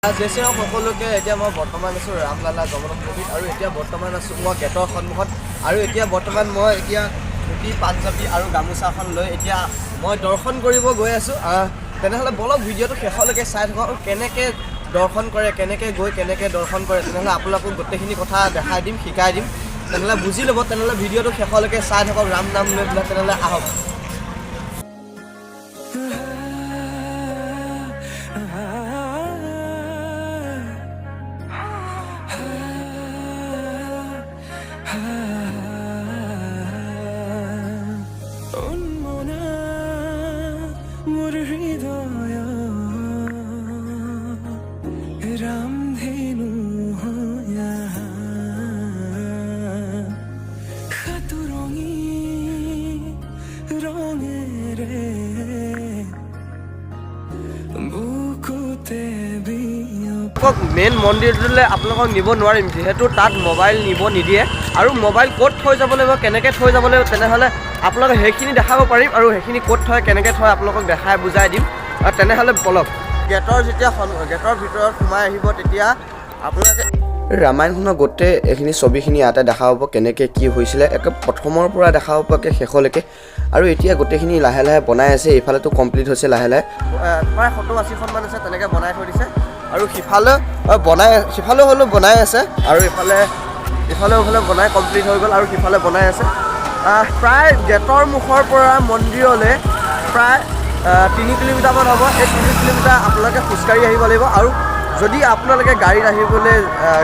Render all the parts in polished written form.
জেচি সকলোকে এতিয়া মই বৰ্তমান আছোঁ ৰামলালা জন্মভূমিত আৰু এতিয়া বৰ্তমান আছোঁ মই গেটৰ সন্মুখত আৰু এতিয়া বৰ্তমান মই এতিয়া ধুতি পাঞ্জাবী আৰু গামোচাখন লৈ এতিয়া মই দৰ্শন কৰিব গৈ আছোঁ তেনেহ'লে বলক ভিডিঅ'টো শেষলৈকে চাই থাকক আৰু কেনেকৈ দৰ্শন কৰে কেনেকৈ গৈ কেনেকৈ দৰ্শন কৰে তেনেহ'লে আপোনালোকক গোটেইখিনি কথা দেখাই দিম শিকাই দিম তেনেহ'লে বুজি ল'ব তেনেহ'লে ভিডিঅ'টো শেষলৈকে চাই থাকক ৰাম নাম লৈ পেলাই তেনেহ'লে আহক মেইন মন্দিৰটোলৈ আপোনালোকক নিব নোৱাৰিম যিহেতু তাত মোবাইল নিব নিদিয়ে আৰু মোবাইল ক'ত থৈ যাব লাগিব কেনেকৈ থৈ যাব লাগিব তেনেহ'লে আপোনালোকে সেইখিনি দেখাব পাৰিম আৰু সেইখিনি ক'ত থয় কেনেকৈ থয় আপোনালোকক দেখাই বুজাই দিম আৰু তেনেহ'লে বলক গেটৰ যেতিয়া গেটৰ ভিতৰত সোমাই আহিব তেতিয়া আপোনালোকে ৰামায়ণখনৰ গোটেই এইখিনি ছবিখিনি ইয়াতে দেখা পাব কেনেকৈ কি হৈছিলে একে প্ৰথমৰ পৰা দেখা পাব একে শেষলৈকে আৰু এতিয়া গোটেইখিনি লাহে লাহে বনাই আছে এইফালেতো কমপ্লিট হৈছে লাহে লাহে প্ৰায় 70-80খনমান আছে তেনেকৈ বনাই থৈ দিছে আৰু সিফালেও হ'লেও বনাই আছে আৰু ইফালেও বনাই কমপ্লিট হৈ গ'ল আৰু সিফালে বনাই আছে প্ৰায় গেটৰ মুখৰ পৰা মন্দিৰলৈ প্ৰায় 3 কিলোমিটাৰমান হ'ব এই 3 কিলোমিটাৰ আপোনালোকে খোজকাঢ়ি আহিব লাগিব আৰু যদি আপোনালোকে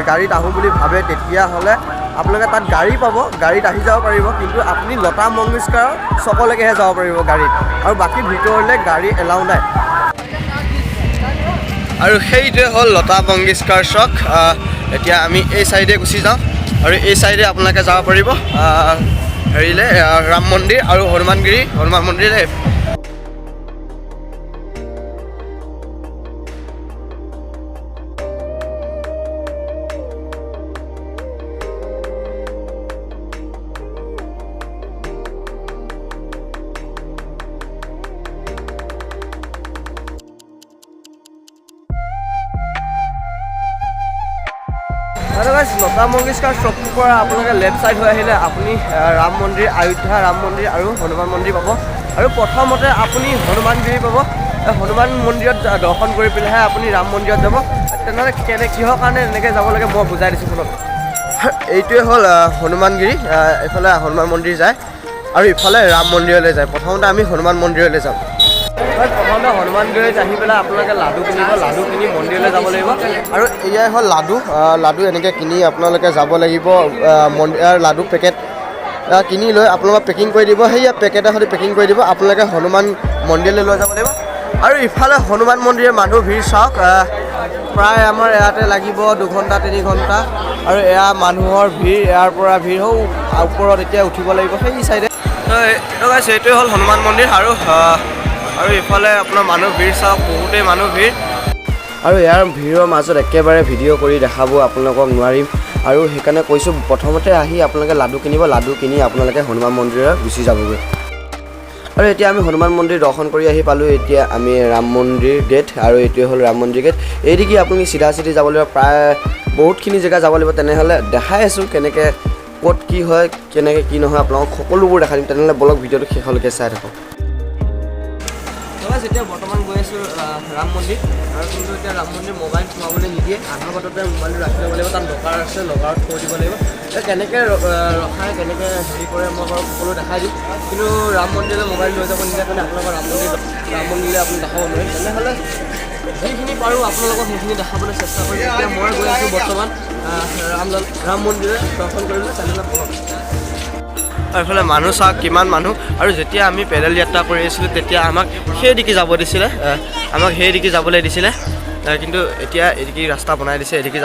গাড়ীত আহোঁ বুলি ভাবে তেতিয়াহ'লে আপোনালোকে তাত গাড়ী পাব গাড়ীত আহি যাব পাৰিব কিন্তু আপুনি লতা মংগেশকাৰৰ চকলৈকেহে যাব পাৰিব গাড়ীত আৰু বাকী ভিতৰলৈ গাড়ী এলাউ নাই আৰু সেইটোৱে হ'ল লতা মংগেশকাৰ চক এতিয়া আমি এই চাইডে গুচি যাওঁ আৰু এই চাইডে আপোনালোকে যাব পাৰিব হেৰিলৈ ৰাম মন্দিৰ আৰু হনুমান মন্দিৰলৈ লতা মংগেশকাৰ চকটোৰ পৰা আপোনালোকে লেফ্ট চাইড হৈ আহিলে আপুনি ৰাম মন্দিৰ অযোধ্যা ৰাম মন্দিৰ আৰু হনুমান মন্দিৰ পাব আৰু প্ৰথমতে আপুনি হনুমানগিৰি পাব হনুমান মন্দিৰত দৰ্শন কৰি পেলাইহে আপুনি ৰাম মন্দিৰত যাব তেনেহ'লে কিহৰ কাৰণে এনেকৈ যাব লাগে মই বুজাই দিছোঁ শুনক এইটোৱে হ'ল হনুমানগিৰি এইফালে হনুমান মন্দিৰ যায় আৰু ইফালে ৰাম মন্দিৰলৈ যায় প্ৰথমতে আমি হনুমান মন্দিৰলৈ যাম প্ৰথমতে হনুমানগিৰিত আহি পেলাই আপোনালোকে লাডু কিনিব লাডু কিনি মন্দিৰলৈ যাব লাগিব আৰু এয়াই হ'ল লাডু এনেকৈ কিনি আপোনালোকে যাব লাগিব লাডু পেকেট কিনি লৈ আপোনালোকক পেকিং কৰি দিব সেয়া পেকেটৰ সৈতে পেকিং কৰি দিব আপোনালোকে হনুমান মন্দিৰলৈ লৈ যাব লাগিব আৰু ইফালে হনুমান মন্দিৰৰ মানুহ ভিৰ চাওক প্ৰায় আমাৰ ইয়াতে লাগিব 2 ঘণ্টা 3 ঘণ্টা আৰু এয়া মানুহৰ ভিৰ ইয়াৰ পৰা ভিৰ হওঁ ওপৰত এতিয়া উঠিব লাগিব সেই চাইডে সেইটোৱে হ'ল হনুমান মন্দিৰ আৰু ইফালে আপোনাৰ মানুহ ভিৰ চাওক বহুতেই মানুহ ভিৰ আৰু ইয়াৰ ভিৰৰ মাজত একেবাৰে ভিডিঅ' কৰি দেখাব আপোনালোকক নোৱাৰিম আৰু সেইকাৰণে কৈছোঁ প্ৰথমতে আহি আপোনালোকে লাডু কিনিব লাডু কিনি আপোনালোকে হনুমান মন্দিৰত গুচি যাবগৈ আৰু এতিয়া আমি হনুমান মন্দিৰ দৰ্শন কৰি আহি পালোঁ এতিয়া আমি ৰাম মন্দিৰ গেট আৰু এইটোৱে হ'ল ৰাম মন্দিৰ গেট এইদিকে আপুনি চিধা যাব লাগিব প্ৰায় বহুতখিনি জেগা যাব লাগিব তেনেহ'লে দেখাই আছোঁ কেনেকৈ ক'ত কি হয় কেনেকৈ কি নহয় আপোনালোকক সকলোবোৰ দেখাই দিম তেনেহ'লে বলক ভিডিঅ'টো শেষলৈকে চাই থাকক এতিয়া বৰ্তমান গৈ আছোঁ ৰাম মন্দিৰ আৰু কিন্তু এতিয়া ৰাম মন্দিৰ মোবাইল সোমাবলৈ নিদিয়ে আধাৰ বাটতে মোবাইলটো ৰাখি ল'ব লাগিব তাত লকাৰ আছে লকাৰত থৈ দিব লাগিব কেনেকৈ ৰখাই কেনেকৈ হেৰি কৰে মই বাৰু সকলো দেখাই দিম কিন্তু ৰাম মন্দিৰলৈ মোবাইল লৈ যাব নিদিয়ে কাৰণে আপোনালোকৰ ৰাম মন্দিৰলৈ আপুনি দেখাব নোৱাৰিম তেনেহ'লে যিখিনি পাৰোঁ আপোনালোকক সেইখিনি দেখাবলৈ চেষ্টা কৰিম এতিয়া মই গৈ আছোঁ বৰ্তমান ৰাম মন্দিৰলৈ দৰ্শন কৰিবলৈ তেনেহ'লে বলক আৰু এইফালে মানুহ চাওক কিমান মানুহ আৰু যেতিয়া আমি পেডেল যাত্ৰা কৰি আছিলোঁ তেতিয়া আমাক সেইদিকে যাবলৈ দিছিলে কিন্তু এতিয়া এদিকে ৰাস্তা বনাই দিছে এদিকে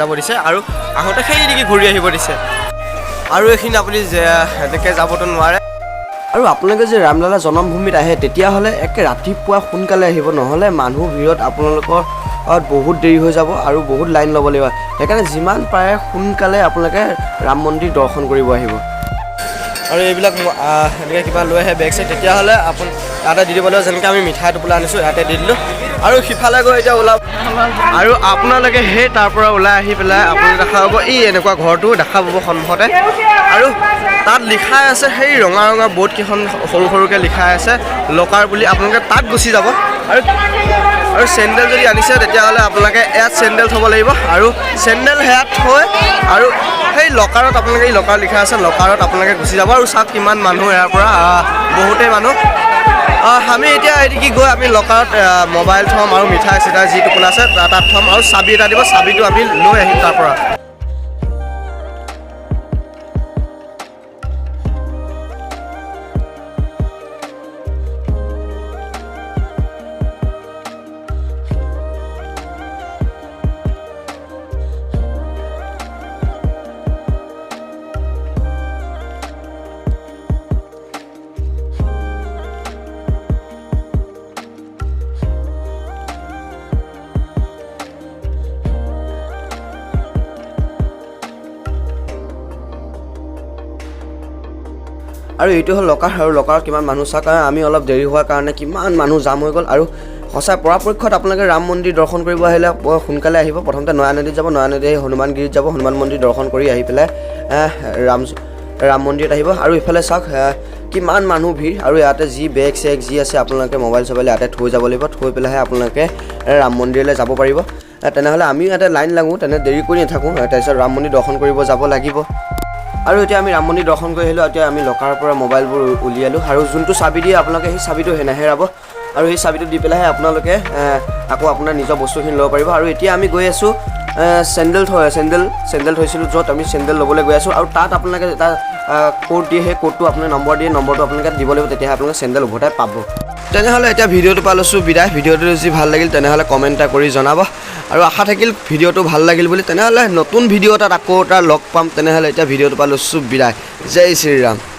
যাব দিছে আৰু আহোঁতে সেইদিকে ঘূৰি আহিব দিছে আৰু এইখিনি আপুনি এনেকৈ যাবতো নোৱাৰে আৰু আপোনালোকে যে ৰামলালা জন্মভূমিত আহে তেতিয়াহ'লে একে ৰাতিপুৱা সোনকালে আহিব নহ'লে মানুহ ভিৰত আপোনালোকৰ বহুত দেৰি হৈ যাব আৰু বহুত লাইন ল'ব লাগিব সেইকাৰণে যিমান পাৰে সোনকালে আপোনালোকে ৰাম মন্দিৰ দৰ্শন কৰিব আহিব আৰু এইবিলাক এনেকৈ কিবা লৈ আহে বেগ চেগ তেতিয়াহ'লে আপুনি ইয়াতে দি দিব লাগিব যেনেকৈ আমি মিঠাই টোপোলা আনিছোঁ ইয়াতে দি দিলোঁ আৰু সিফালে গৈ এতিয়া ওলাব আৰু আপোনালোকে সেই তাৰ পৰা ওলাই আহি পেলাই আপোনালোকে দেখা পাব এই এনেকুৱা ঘৰটো দেখা পাব সন্মুখতে আৰু তাত লিখা আছে সেই ৰঙা ৰঙা বৰ্ড কেইখন সৰু সৰুকৈ লিখা আছে লকাৰ বুলি আপোনালোকে তাত গুচি যাব আৰু চেণ্ডেল যদি আনিছে তেতিয়াহ'লে আপোনালোকে ইয়াত চেণ্ডেল থ'ব লাগিব আৰু চেণ্ডেল সেয়াত থৈ আৰু সেই লকাৰত আপোনালোকে এই লকাৰ লিখা আছে লকাৰত আপোনালোকে গুচি যাব আৰু চাওক কিমান মানুহ ইয়াৰ পৰা বহুতেই মানুহ আমি এতিয়া এদিকে গৈ আমি লকাৰত মোবাইল থ'ম আৰু মিঠাই চিঠাই যি টোপোলা আছে তাত থ'ম আৰু চাবি এটা দিব চাবিটো আমি লৈ আহিম তাৰ পৰা আৰু এইটো হ'ল লকাৰ আৰু লকাৰত কিমান মানুহ চাওক কাৰণ আমি অলপ দেৰি হোৱাৰ কাৰণে কিমান মানুহ জাম হৈ গ'ল আৰু সঁচাই পৰাপক্ষত আপোনালোকে ৰাম মন্দিৰ দৰ্শন কৰিব আহিলে সোনকালে আহিব প্ৰথমতে নয়া নদীত যাব নয়া নদী হনুমানগিৰিত যাব হনুমান মন্দিৰ দৰ্শন কৰি আহি পেলাই ৰাম মন্দিৰত আহিব আৰু ইফালে চাওক কিমান মানুহ ভিৰ আৰু ইয়াতে যি বেগ চেগ যি আছে আপোনালোকে মোবাইল চবাইল ইয়াতে থৈ যাব লাগিব থৈ পেলাইহে আপোনালোকে ৰাম মন্দিৰলৈ যাব পাৰিব তেনেহ'লে আমিও ইয়াতে লাইন লাগোঁ তেনে দেৰি কৰি নাথাকোঁ তাৰপিছত ৰাম মন্দিৰ দৰ্শন কৰিব যাব লাগিব আৰু এতিয়া আমি ৰাম মন্দিৰ দৰ্শন কৰি আহিলোঁ এতিয়া আমি লকাৰৰ পৰা মোবাইলবোৰ উলিয়ালোঁ আৰু যোনটো চাবি দিয়ে আপোনালোকে সেই চাবিটো নেহেৰাব আৰু সেই চাবিটো দি পেলাইহে আপোনালোকে আকৌ আপোনাৰ নিজৰ বস্তুখিনি ল'ব পাৰিব আৰু এতিয়া আমি গৈ আছোঁ চেণ্ডেল থৈছিলোঁ য'ত আমি চেণ্ডেল ল'বলৈ গৈ আছোঁ আৰু তাত আপোনালোকে এটা কোড দিয়ে সেই কোডটো আপোনাৰ নম্বৰ দিয়ে নম্বৰটো আপোনালোকে দিব লাগিব তেতিয়াহে আপোনালোকে চেণ্ডেল উভতাই পাব তেনেহ'লে এতিয়া ভিডিঅ'টো পৰা লৈছোঁ বিদায় ভিডিঅ'টো যদি ভাল লাগিল তেনেহ'লে কমেণ্ট এটা কৰি জনাব আৰু আশা থাকিল ভিডিঅ'টো ভাল লাগিল বুলি তেনেহ'লে নতুন ভিডিঅ' এটাত আকৌ এটা লগ পাম তেনেহ'লে এতিয়া ভিডিঅ'টো পৰা লৈছোঁ বিদায় জয় শ্ৰীৰাম